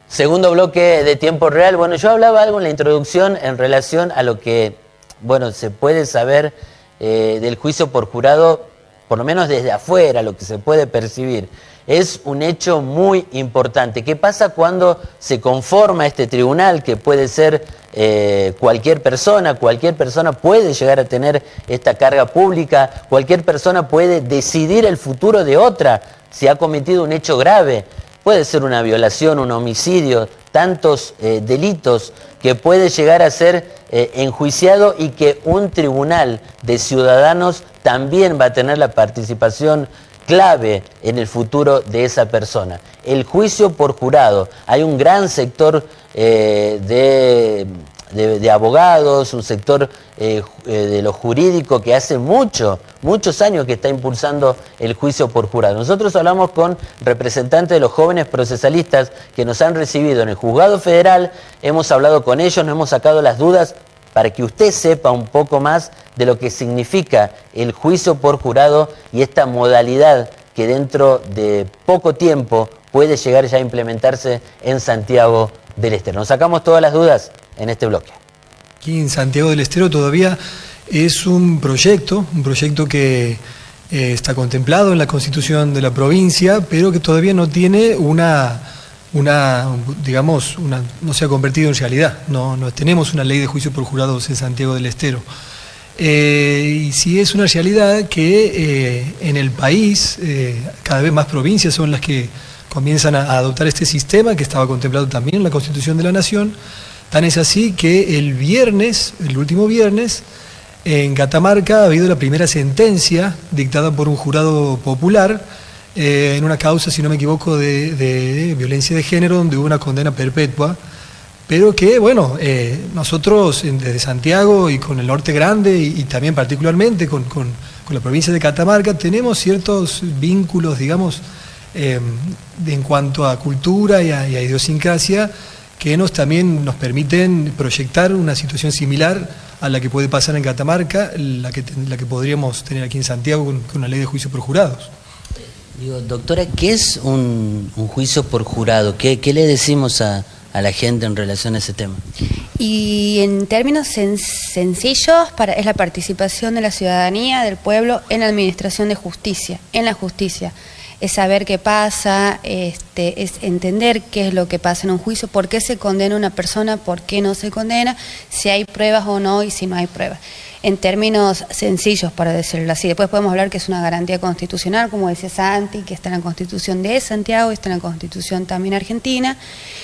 Segundo bloque de Tiempo Real. Bueno, yo hablaba algo en la introducción en relación a lo que, bueno, se puede saber del juicio por jurado, por lo menos desde afuera, lo que se puede percibir. Es un hecho muy importante. ¿Qué pasa cuando se conforma este tribunal, que puede ser cualquier persona puede llegar a tener esta carga pública, cualquier persona puede decidir el futuro de otra si ha cometido un hecho grave? Puede ser una violación, un homicidio, tantos delitos que puede llegar a ser enjuiciado, y que un tribunal de ciudadanos también va a tener la participación clave en el futuro de esa persona. El juicio por jurado. Hay un gran sector de abogados, un sector de lo jurídico que hace muchos años que está impulsando el juicio por jurado. Nosotros hablamos con representantes de los jóvenes procesalistas que nos han recibido en el Juzgado Federal, hemos hablado con ellos, nos hemos sacado las dudas para que usted sepa un poco más de lo que significa el juicio por jurado y esta modalidad que dentro de poco tiempo puede llegar ya a implementarse en Santiago del Estero. Nos sacamos todas las dudas en este bloque. Aquí en Santiago del Estero todavía es un proyecto que está contemplado en la Constitución de la provincia, pero que todavía no tiene no se ha convertido en realidad. No tenemos una ley de juicio por jurados en Santiago del Estero. Y sí es una realidad que en el país cada vez más provincias son las que comienzan a adoptar este sistema, que estaba contemplado también en la Constitución de la Nación. Tan es así que el último viernes, en Catamarca ha habido la primera sentencia dictada por un jurado popular en una causa, si no me equivoco, de violencia de género, donde hubo una condena perpetua, pero que, bueno, nosotros desde Santiago y con el Norte Grande y también particularmente con la provincia de Catamarca tenemos ciertos vínculos, digamos, en cuanto a cultura y a idiosincrasia, que también nos permiten proyectar una situación similar a la que puede pasar en Catamarca, la que podríamos tener aquí en Santiago con una ley de juicio por jurados. Digo, doctora, ¿qué es un juicio por jurado? ¿Qué le decimos a la gente en relación a ese tema? Y en términos sencillos, es la participación de la ciudadanía, del pueblo, en la administración de justicia, en la justicia. Es saber qué pasa, es entender qué es lo que pasa en un juicio, por qué se condena a una persona, por qué no se condena, si hay pruebas o no y si no hay pruebas. En términos sencillos, para decirlo así. Después podemos hablar que es una garantía constitucional, como decía Santi, que está en la Constitución de Santiago, está en la Constitución también argentina,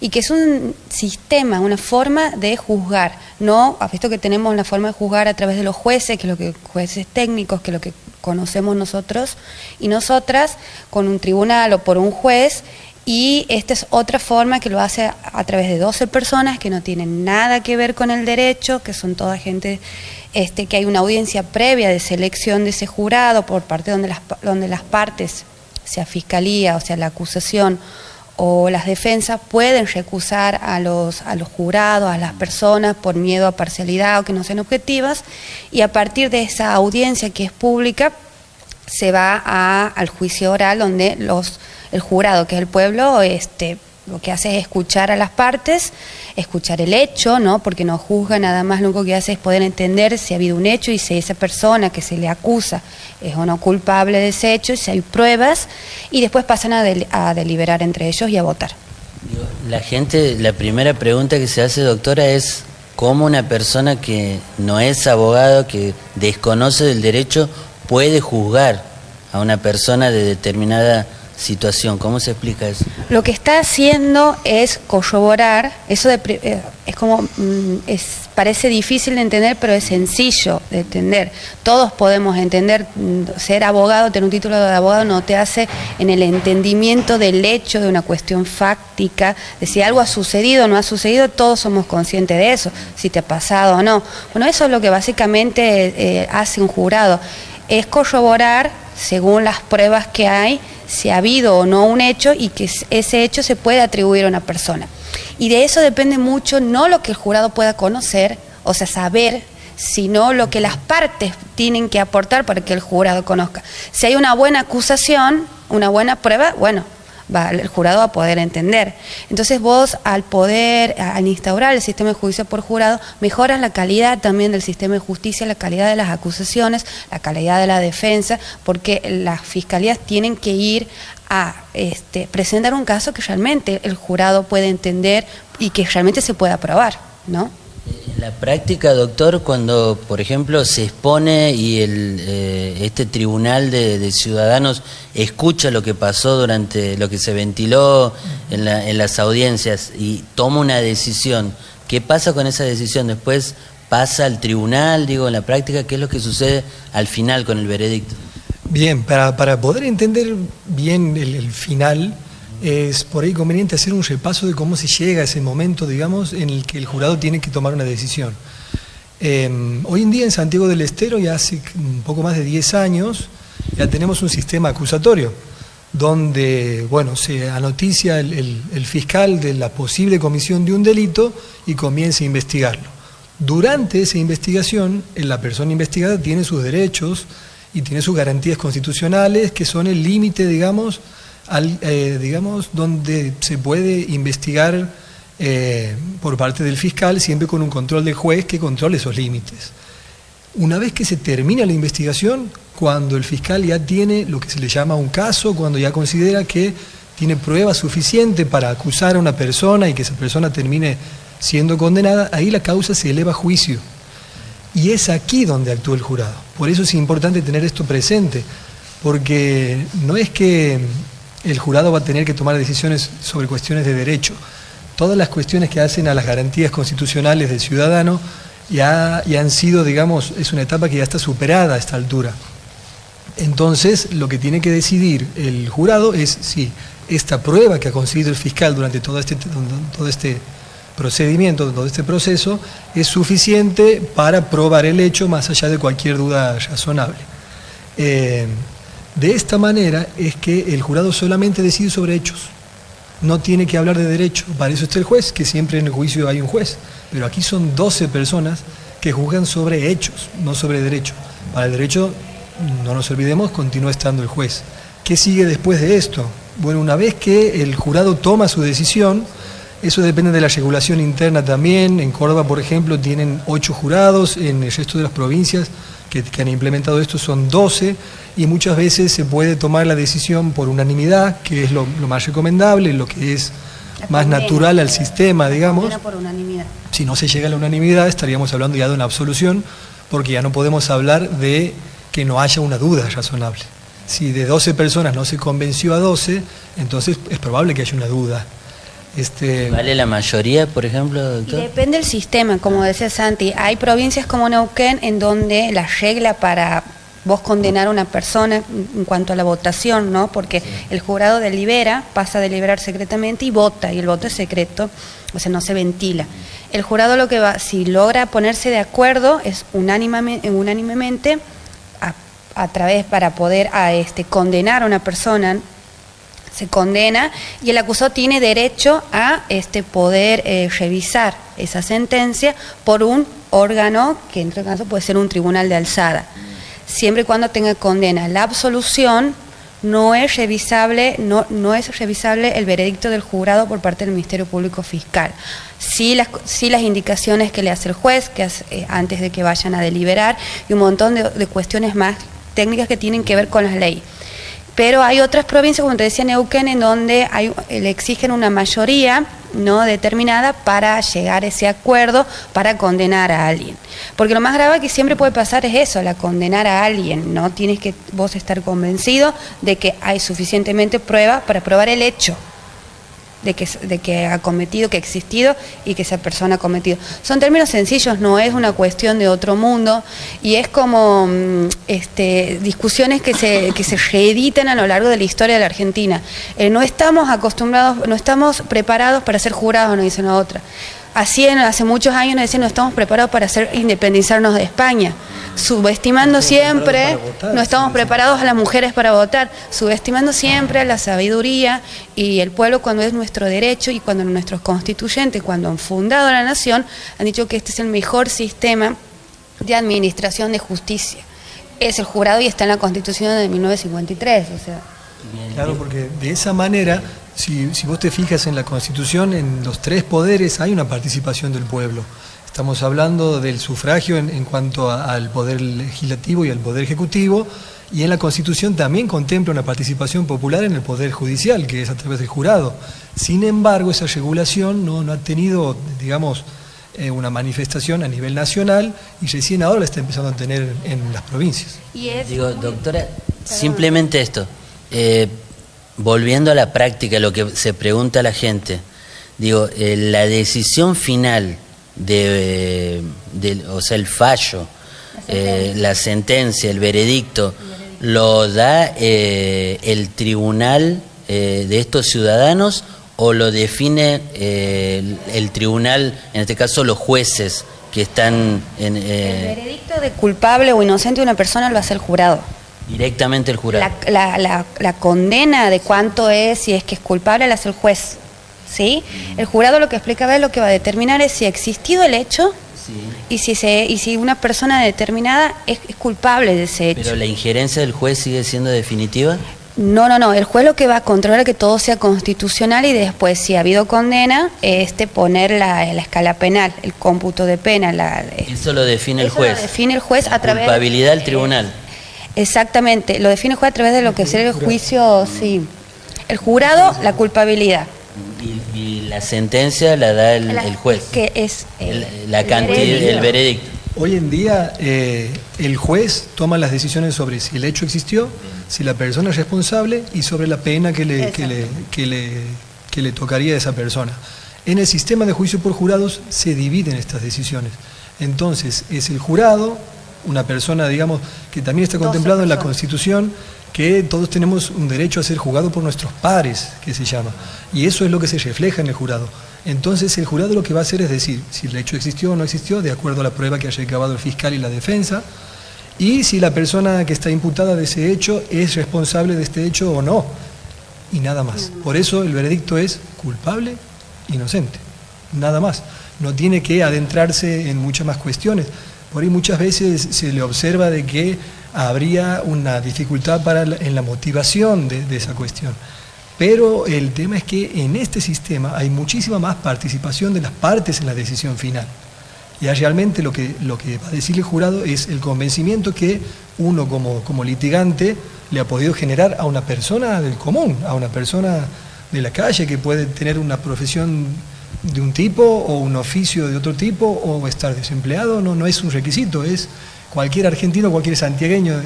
y que es un sistema, una forma de juzgar. No, ha visto que tenemos la forma de juzgar a través de los jueces, que es lo que jueces técnicos, que es lo que conocemos nosotros y nosotras, con un tribunal o por un juez. Y esta es otra forma que lo hace a través de 12 personas que no tienen nada que ver con el derecho, que son toda gente, que hay una audiencia previa de selección de ese jurado por parte donde las partes, sea fiscalía, o sea la acusación o las defensas, pueden recusar a los jurados, a las personas por miedo a parcialidad o que no sean objetivas, y a partir de esa audiencia que es pública se va al juicio oral, donde el jurado, que es el pueblo, lo que hace es escuchar a las partes, escuchar el hecho, ¿no? Porque no juzga nada más, lo único que hace es poder entender si ha habido un hecho y si esa persona que se le acusa es o no culpable de ese hecho, si hay pruebas, y después pasan a deliberar entre ellos y a votar. La gente, la primera pregunta que se hace, doctora, es ¿cómo una persona que no es abogado, que desconoce del derecho, puede juzgar a una persona de determinada situación? ¿Cómo se explica eso? Lo que está haciendo es corroborar, eso parece difícil de entender, pero es sencillo de entender. Todos podemos entender. Ser abogado, tener un título de abogado no te hace en el entendimiento del hecho, de una cuestión fáctica, de si algo ha sucedido o no ha sucedido. Todos somos conscientes de eso, si te ha pasado o no. Bueno, eso es lo que básicamente hace un jurado, es corroborar, según las pruebas que hay, si ha habido o no un hecho, y que ese hecho se puede atribuir a una persona. Y de eso depende mucho, no lo que el jurado pueda conocer, o sea, saber, sino lo que las partes tienen que aportar para que el jurado conozca. Si hay una buena acusación, una buena prueba, bueno, el jurado va a poder entender. Entonces vos al instaurar el sistema de juicio por jurado, mejoras la calidad también del sistema de justicia, la calidad de las acusaciones, la calidad de la defensa, porque las fiscalías tienen que ir a presentar un caso que realmente el jurado puede entender y que realmente se pueda probar, ¿no? En la práctica, doctor, cuando, por ejemplo, se expone y este tribunal de ciudadanos escucha lo que pasó durante lo que se ventiló en las audiencias y toma una decisión, ¿qué pasa con esa decisión? Después pasa al tribunal, digo, en la práctica, ¿qué es lo que sucede al final con el veredicto? Bien, para poder entender bien el final, es por ahí conveniente hacer un repaso de cómo se llega a ese momento, digamos, en el que el jurado tiene que tomar una decisión. Hoy en día en Santiago del Estero, ya hace un poco más de 10 años, ya tenemos un sistema acusatorio, donde, bueno, se anoticia el fiscal de la posible comisión de un delito y comienza a investigarlo. Durante esa investigación, la persona investigada tiene sus derechos y tiene sus garantías constitucionales, que son el límite, digamos, donde se puede investigar por parte del fiscal, siempre con un control del juez que controle esos límites. Una vez que se termina la investigación, cuando el fiscal ya tiene lo que se le llama un caso, cuando ya considera que tiene prueba suficiente para acusar a una persona y que esa persona termine siendo condenada, ahí la causa se eleva a juicio. Y es aquí donde actúa el jurado. Por eso es importante tener esto presente, porque no es que el jurado va a tener que tomar decisiones sobre cuestiones de derecho. Todas las cuestiones que hacen a las garantías constitucionales del ciudadano ya han sido, digamos, es una etapa que ya está superada a esta altura. Entonces, lo que tiene que decidir el jurado es si esta prueba que ha conseguido el fiscal durante todo este procedimiento, todo este proceso, es suficiente para probar el hecho más allá de cualquier duda razonable. De esta manera es que el jurado solamente decide sobre hechos, no tiene que hablar de derecho. Para eso está el juez, que siempre en el juicio hay un juez, pero aquí son 12 personas que juzgan sobre hechos, no sobre derecho. Para el derecho, no nos olvidemos, continúa estando el juez. ¿Qué sigue después de esto? Bueno, una vez que el jurado toma su decisión, eso depende de la regulación interna también. En Córdoba, por ejemplo, tienen 8 jurados, en el resto de las provincias que han implementado esto son 12, y muchas veces se puede tomar la decisión por unanimidad, que es lo más recomendable, lo que es más natural al sistema, digamos. Por unanimidad. Si no se llega a la unanimidad, estaríamos hablando ya de una absolución, porque ya no podemos hablar de que no haya una duda razonable. Si de 12 personas no se convenció a 12, entonces es probable que haya una duda. ¿Vale la mayoría, por ejemplo, doctor? Depende del sistema, como decía Santi. Hay provincias como Neuquén en donde la regla para vos condenar a una persona en cuanto a la votación, ¿no? Porque el jurado delibera, pasa a deliberar secretamente y vota, y el voto es secreto, o sea, no se ventila. El jurado lo que va, si logra ponerse de acuerdo, es unánimemente a través para poder condenar a una persona. Se condena y el acusado tiene derecho a poder revisar esa sentencia por un órgano, que en este caso puede ser un tribunal de alzada. Siempre y cuando tenga condena. La absolución no es revisable, no es revisable el veredicto del jurado por parte del Ministerio Público Fiscal. Sí las indicaciones que le hace el juez, que hace, antes de que vayan a deliberar, y un montón de cuestiones más técnicas que tienen que ver con las leyes. Pero hay otras provincias, como te decía, Neuquén, en donde le exigen una mayoría no determinada para llegar a ese acuerdo para condenar a alguien. Porque lo más grave que siempre puede pasar es eso, la condenar a alguien. No tienes que vos estar convencido de que hay suficientemente prueba para probar el hecho de que ha cometido, que ha existido y que esa persona ha cometido. Son términos sencillos, no es una cuestión de otro mundo, y es como discusiones que se reeditan a lo largo de la historia de la Argentina. No estamos acostumbrados, no estamos preparados para ser jurados, nos dicen a otra. Así hace muchos años nos decían, no estamos preparados para independizarnos de España, subestimando siempre, no estamos preparados a las mujeres para votar, subestimando siempre la sabiduría y el pueblo cuando es nuestro derecho, y cuando nuestros constituyentes, cuando han fundado la nación, han dicho que este es el mejor sistema de administración de justicia. Es el jurado y está en la Constitución de 1953, o sea. Claro, porque de esa manera, si vos te fijas en la Constitución, en los 3 poderes hay una participación del pueblo. Estamos hablando del sufragio en cuanto al poder legislativo y al poder ejecutivo, y en la Constitución también contempla una participación popular en el poder judicial, que es a través del jurado. Sin embargo, esa regulación no ha tenido, digamos, una manifestación a nivel nacional, y recién ahora la está empezando a tener en las provincias. Digo, doctora, simplemente esto, volviendo a la práctica, lo que se pregunta a la gente, digo, la decisión final o sea, el fallo, la sentencia, el veredicto, ¿lo da el tribunal de estos ciudadanos o lo define el tribunal, en este caso los jueces que están en... El veredicto de culpable o inocente de una persona lo hace el jurado. Directamente el jurado. La condena de cuánto es, si es que es culpable, la hace el juez. ¿Sí? El jurado lo que explica, lo que va a determinar es si ha existido el hecho, sí, y si una persona determinada es culpable de ese hecho. ¿Pero la injerencia del juez sigue siendo definitiva? No. El juez lo que va a controlar que todo sea constitucional, y después, si ha habido condena, poner la escala penal, el cómputo de pena. Eso lo define el juez. Lo define el juez a través... Culpabilidad del tribunal. Exactamente, lo define el juez a través de lo que será el juicio, sí. El jurado, la culpabilidad. Y la sentencia la da el juez. Que es la cantidad, el veredicto. Hoy en día el juez toma las decisiones sobre si el hecho existió, si la persona es responsable y sobre la pena que le tocaría a esa persona. En el sistema de juicio por jurados se dividen estas decisiones. Entonces es el jurado, una persona, digamos, que también está contemplado en la Constitución, que todos tenemos un derecho a ser juzgado por nuestros pares, que se llama, y eso es lo que se refleja en el jurado. Entonces el jurado lo que va a hacer es decir si el hecho existió o no existió, de acuerdo a la prueba que haya recabado el fiscal y la defensa, y si la persona que está imputada de ese hecho es responsable de este hecho o no, y nada más. Por eso el veredicto es culpable, inocente, nada más. No tiene que adentrarse en muchas más cuestiones. Por ahí muchas veces se le observa de que habría una dificultad en la motivación de esa cuestión. Pero el tema es que en este sistema hay muchísima más participación de las partes en la decisión final. Y realmente lo que va a decir el jurado es el convencimiento que uno como litigante le ha podido generar a una persona del común, a una persona de la calle que puede tener una profesión de un tipo o un oficio de otro tipo o estar desempleado. No es un requisito, es cualquier argentino, cualquier santiagueño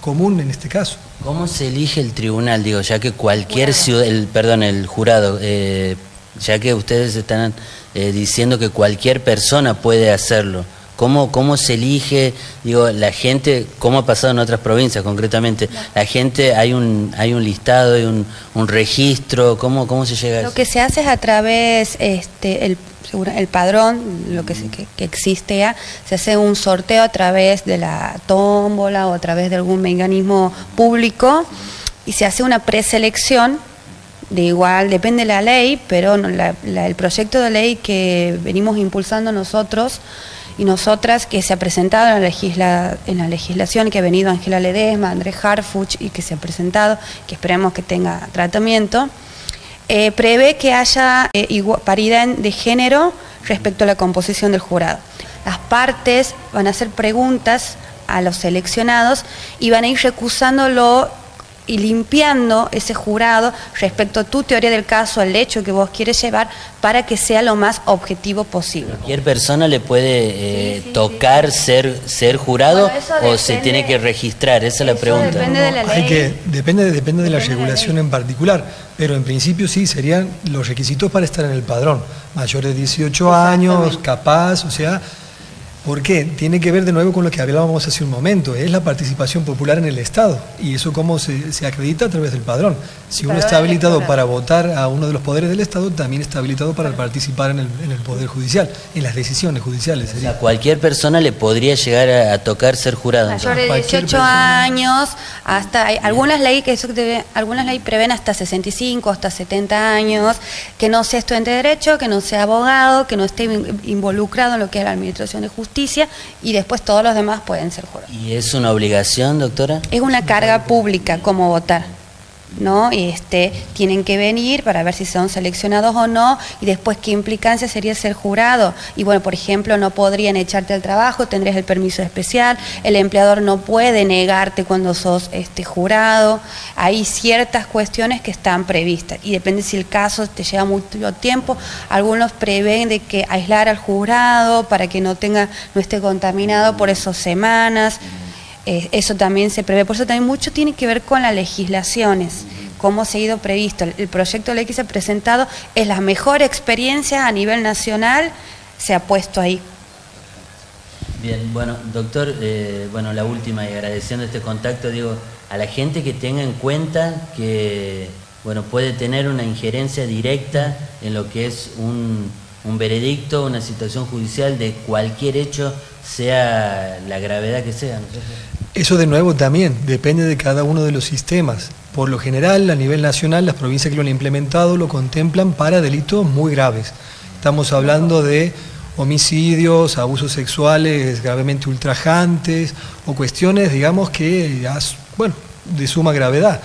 común en este caso. ¿Cómo se elige el tribunal? Digo, ya que cualquier el jurado, ya que ustedes están diciendo que cualquier persona puede hacerlo, ¿cómo se elige? Digo, la gente, ¿cómo ha pasado en otras provincias concretamente? La gente, hay un listado, hay un registro, ¿cómo se llega a eso? Lo que se hace es a través, el padrón, lo que existe ya, se hace un sorteo a través de la tómbola o a través de algún mecanismo público, y se hace una preselección. De igual, depende de la ley, pero el proyecto de ley que venimos impulsando nosotros y nosotras, que se ha presentado en la legislación, que ha venido Ángela Ledesma, Andrés Harfuch, y que se ha presentado, que esperemos que tenga tratamiento, prevé que haya paridad de género respecto a la composición del jurado. Las partes van a hacer preguntas a los seleccionados y van a ir recusándolo y limpiando ese jurado respecto a tu teoría del caso, al hecho que vos quieres llevar, para que sea lo más objetivo posible. ¿Cualquier persona le puede tocar ser jurado, o se tiene que registrar? Esa es la pregunta. Depende de la ley. Depende de la regulación en particular, pero en principio sí, serían los requisitos para estar en el padrón. Mayor de 18 años, capaz, o sea... ¿Por qué? Tiene que ver de nuevo con lo que hablábamos hace un momento, es la participación popular en el Estado, y eso cómo se acredita a través del padrón. Si uno está habilitado para votar a uno de los poderes del Estado, también está habilitado para participar en el Poder Judicial, en las decisiones judiciales. O sea, cualquier persona le podría llegar a tocar ser jurado. Mayor de 18 años, hasta algunas leyes prevén hasta 65, hasta 70 años, que no sea estudiante de Derecho, que no sea abogado, que no esté involucrado en lo que es la administración de justicia, y después todos los demás pueden ser jurados. ¿Y es una obligación, doctora? Es una carga pública como votar. ¿no? Tienen que venir para ver si son seleccionados o no, y después qué implicancia sería ser jurado. Y bueno, por ejemplo, no podrían echarte al trabajo, tendrías el permiso especial, el empleador no puede negarte cuando sos jurado. Hay ciertas cuestiones que están previstas y depende si el caso te lleva mucho tiempo. Algunos prevén de que aislar al jurado para que no esté contaminado por esas semanas. Eso también se prevé, por eso también mucho tiene que ver con las legislaciones, cómo se ha ido previsto. El proyecto de ley que se ha presentado es la mejor experiencia a nivel nacional, se ha puesto ahí. Bien, bueno, doctor, la última, y agradeciendo este contacto, digo, a la gente que tenga en cuenta que, puede tener una injerencia directa en lo que es un veredicto, una situación judicial de cualquier hecho, sea la gravedad que sea, ¿no es cierto? Eso de nuevo también depende de cada uno de los sistemas. Por lo general, a nivel nacional, las provincias que lo han implementado lo contemplan para delitos muy graves. Estamos hablando de homicidios, abusos sexuales gravemente ultrajantes o cuestiones, digamos, que, de suma gravedad.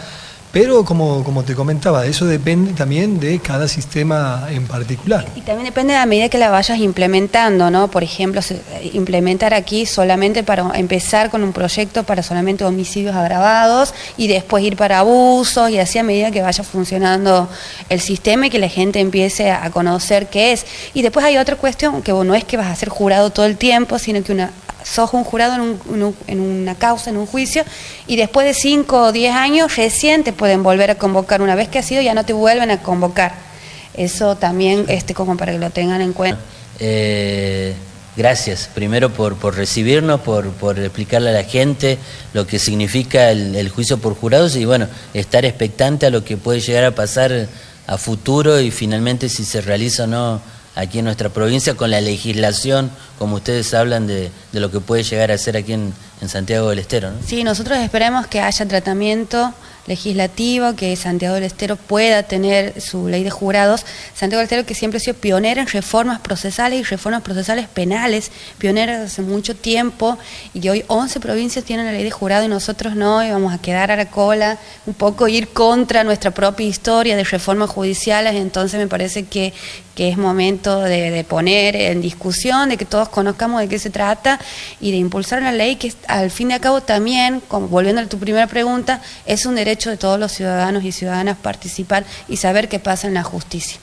Pero como te comentaba, eso depende también de cada sistema en particular. Y también depende de la medida que la vayas implementando, ¿no? Por ejemplo, implementar aquí solamente para empezar con un proyecto para solamente homicidios agravados y después ir para abusos, y así a medida que vaya funcionando el sistema y que la gente empiece a conocer qué es. Y después hay otra cuestión, que no es que vas a ser jurado todo el tiempo, sino que sos un jurado en una causa, en un juicio, y después de 5 o 10 años recién te pueden volver a convocar. Una vez que has sido, ya no te vuelven a convocar. Eso también, como para que lo tengan en cuenta. Gracias, primero por recibirnos, por explicarle a la gente lo que significa el juicio por jurados y estar expectante a lo que puede llegar a pasar a futuro y finalmente si se realiza o no aquí en nuestra provincia con la legislación, como ustedes hablan de lo que puede llegar a ser aquí en Santiago del Estero, ¿no? Sí, nosotros esperamos que haya tratamiento legislativo, que Santiago del Estero pueda tener su ley de jurados. Santiago del Estero, que siempre ha sido pionera en reformas procesales y reformas procesales penales, pionera desde hace mucho tiempo, y hoy 11 provincias tienen la ley de jurado y nosotros no, y vamos a quedar a la cola, un poco ir contra nuestra propia historia de reformas judiciales. Entonces me parece que es momento de poner en discusión, de que todos conozcamos de qué se trata y de impulsar una ley que al fin y al cabo también, volviendo a tu primera pregunta, es un derecho de todos los ciudadanos y ciudadanas participar y saber qué pasa en la justicia.